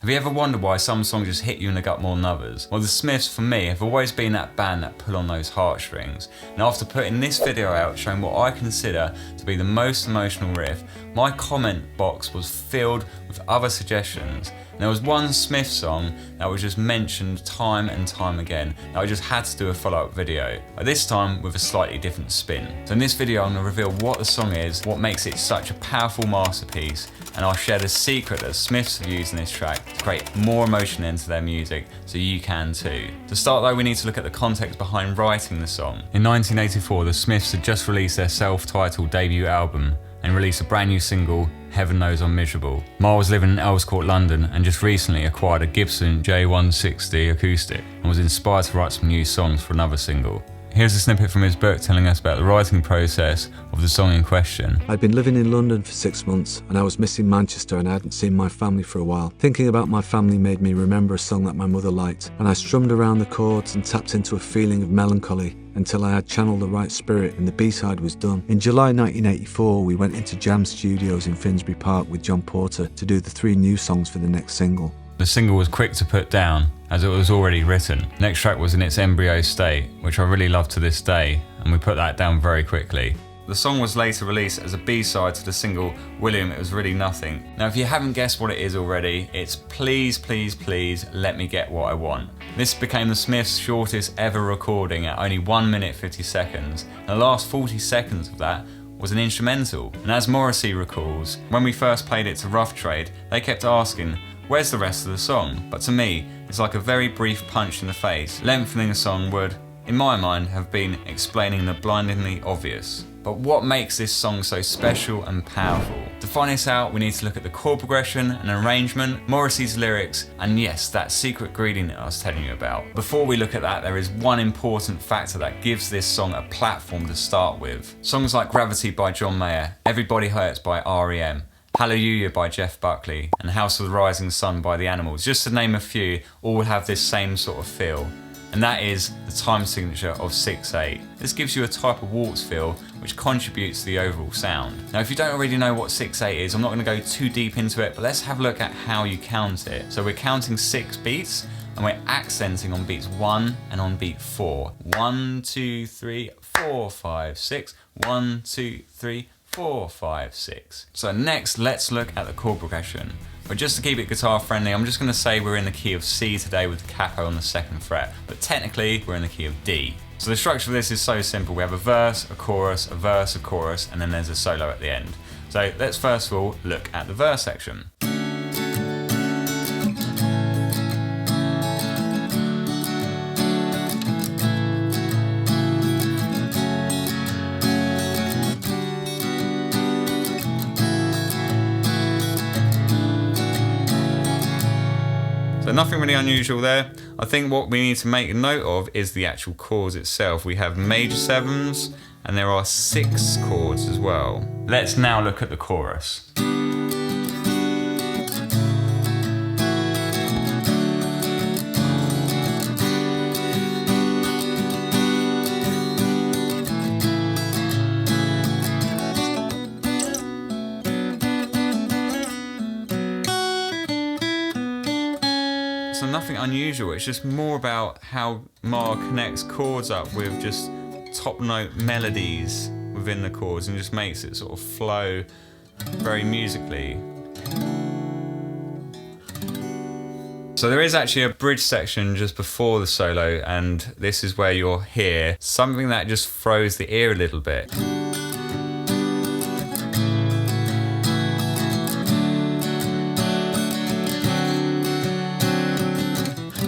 Have you ever wondered why some songs just hit you in the gut more than others? Well, the Smiths, for me, have always been that band that pull on those heartstrings. And after putting this video out showing what I consider to be the most emotional riff, my comment box was filled with other suggestions. And there was one Smith song that was just mentioned time and time again that I just had to do a follow-up video, but this time with a slightly different spin. So in this video I'm going to reveal what the song is, what makes it such a powerful masterpiece, and I'll share the secret that Smiths have used in this track to create more emotion into their music so you can too. To start though, we need to look at the context behind writing the song. In 1984, the Smiths had just released their self-titled debut album and released a brand new single, Heaven Knows I'm Miserable. Marr was living in Earls Court, London, and just recently acquired a Gibson J160 acoustic and was inspired to write some new songs for another single. Here's a snippet from his book telling us about the writing process of the song in question. I'd been living in London for 6 months and I was missing Manchester and I hadn't seen my family for a while. Thinking about my family made me remember a song that my mother liked, and I strummed around the chords and tapped into a feeling of melancholy until I had channeled the right spirit and the B-side was done. In July 1984, we went into Jam Studios in Finsbury Park with John Porter to do the 3 new songs for the next single. The single was quick to put down, as it was already written. The next track was in its embryo state, which I really love to this day, and we put that down very quickly. The song was later released as a B-side to the single William, It Was Really Nothing. Now if you haven't guessed what it is already, it's Please Please Please Let Me Get What I Want. This became the Smiths' shortest ever recording at only 1 minute 50 seconds, and the last 40 seconds of that was an instrumental. And as Morrissey recalls, when we first played it to Rough Trade, they kept asking, where's the rest of the song? But to me, it's like a very brief punch in the face. Lengthening the song would, in my mind, have been explaining the blindingly obvious. But what makes this song so special and powerful? To find this out, we need to look at the chord progression and arrangement, Morrissey's lyrics, and yes, that secret ingredient I was telling you about. Before we look at that, there is one important factor that gives this song a platform to start with. Songs like Gravity by John Mayer, Everybody Hurts by R.E.M., Hallelujah by Jeff Buckley, and House of the Rising Sun by The Animals, just to name a few, all have this same sort of feel. And that is the time signature of 6/8. This gives you a type of waltz feel which contributes to the overall sound. Now if you don't already know what 6/8 is, I'm not going to go too deep into it, but let's have a look at how you count it. So we're counting 6 beats and we're accenting on beats 1 and on beat 4. 1, 2, 3, 4, 5, 6. 1, 2, 3, 4, 5, 6. So next, let's look at the chord progression. But just to keep it guitar friendly, I'm just going to say we're in the key of C today with the capo on the 2nd fret, but technically we're in the key of D. So the structure of this is so simple. We have a verse, a chorus, a verse, a chorus, and then there's a solo at the end. So let's first of all look at the verse section. So nothing really unusual there. I think what we need to make a note of is the actual chords itself. We have major 7s and there are 6 chords as well. Let's now look at the chorus. So nothing unusual, it's just more about how Marr connects chords up with just top note melodies within the chords and just makes it sort of flow very musically. So there is actually a bridge section just before the solo, and this is where you'll hear something that just throws the ear a little bit.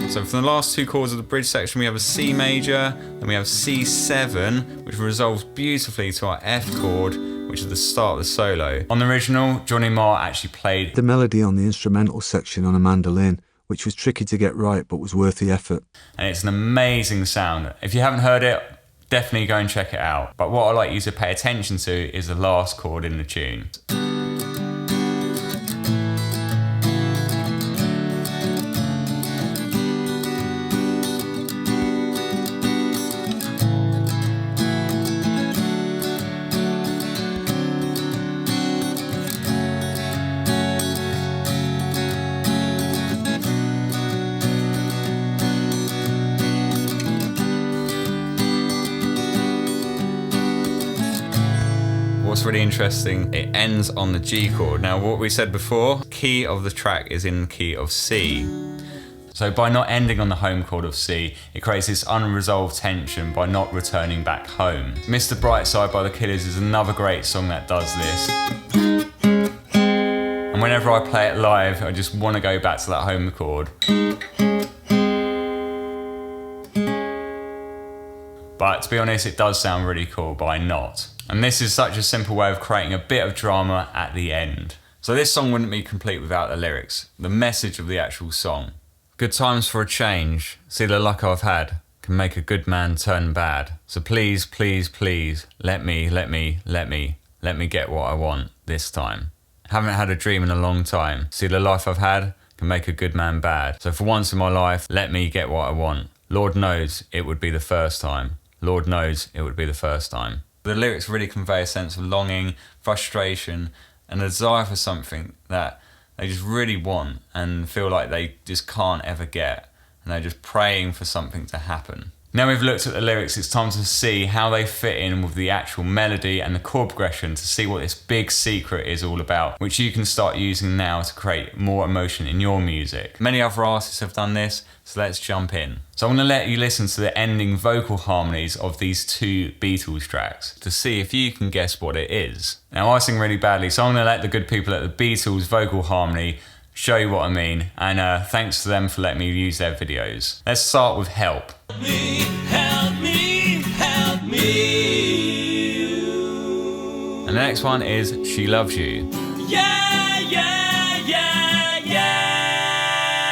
So for the last 2 chords of the bridge section, we have a C major, then we have C7, which resolves beautifully to our F chord, which is the start of the solo. On the original, Johnny Marr actually played The melody on the instrumental section on a mandolin, which was tricky to get right but was worth the effort. and it's an amazing sound. If you haven't heard it, definitely go and check it out. But what I'd like you to pay attention to is the last chord in the tune. what's really interesting, it ends on the G chord. Now what we said before, key of the track is in key of C. So by not ending on the home chord of C, it creates this unresolved tension by not returning back home. Mr. Brightside by the Killers is another great song that does this. And whenever I play it live, I just want to go back to that home chord. But to be honest, it does sound really cool by not. And this is such a simple way of creating a bit of drama at the end. So this song wouldn't be complete without the lyrics, the message of the actual song. Good times for a change, see the luck I've had, can make a good man turn bad. So please, please, please, let me get what I want this time. Haven't had a dream in a long time, see the life I've had, can make a good man bad. So for once in my life, let me get what I want. Lord knows it would be the first time. Lord knows it would be the first time. The lyrics really convey a sense of longing, frustration, and a desire for something that they just really want and feel like they just can't ever get. And they're just praying for something to happen. Now we've looked at the lyrics, it's time to see how they fit in with the actual melody and the chord progression to see what this big secret is all about, which you can start using now to create more emotion in your music. Many other artists have done this, so let's jump in. So I'm going to let you listen to the ending vocal harmonies of these two Beatles tracks to see if you can guess what it is. Now I sing really badly, so I'm going to let the good people at the Beatles vocal harmony show you what I mean, and thanks to them for letting me use their videos. Let's start with Help. Help me, help me. And the next one is She Loves You. Yeah, yeah, yeah, yeah.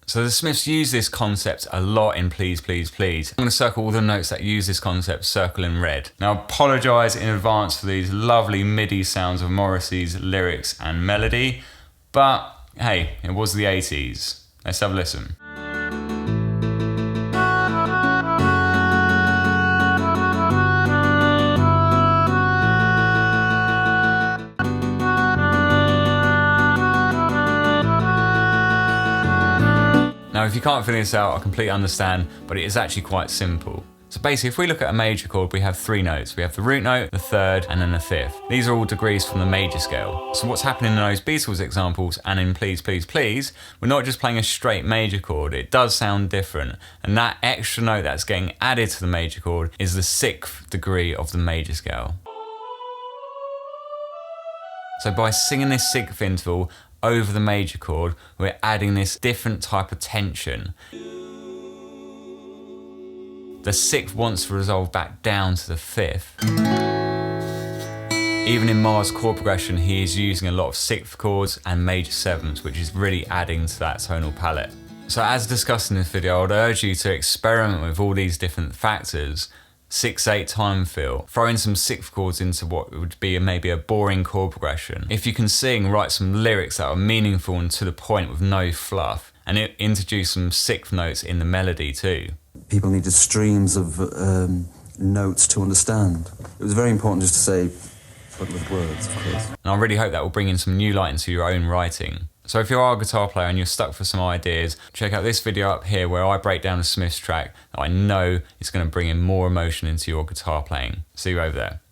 So the Smiths use this concept a lot in Please, Please, Please. I'm going to circle all the notes that use this concept, circle in red. Now I apologise in advance for these lovely MIDI sounds of Morrissey's lyrics and melody, but hey, it was the 80s. Let's have a listen. Now if you can't figure this out, I completely understand, but it is actually quite simple. So basically, if we look at a major chord, we have three notes. We have the root note, the third, and then the fifth. These are all degrees from the major scale. So what's happening in those Beatles examples and in Please, Please, Please, we're not just playing a straight major chord, it does sound different. And that extra note that's getting added to the major chord is the sixth degree of the major scale. So by singing this sixth interval over the major chord, we're adding this different type of tension. The sixth wants to resolve back down to the fifth. Even in Mars' chord progression, he is using a lot of sixth chords and major sevenths, which is really adding to that tonal palette. So as discussed in this video, I would urge you to experiment with all these different factors. 6/8 time feel, throw in some sixth chords into what would be maybe a boring chord progression. If you can sing, write some lyrics that are meaningful and to the point with no fluff, and introduce some sixth notes in the melody too. People needed streams of notes to understand. It was very important just to say, but with words, of course. And I really hope that will bring in some new light into your own writing. So if you are a guitar player and you're stuck for some ideas, check out this video up here where I break down the Smiths track that I know is going to bring in more emotion into your guitar playing. See you over there.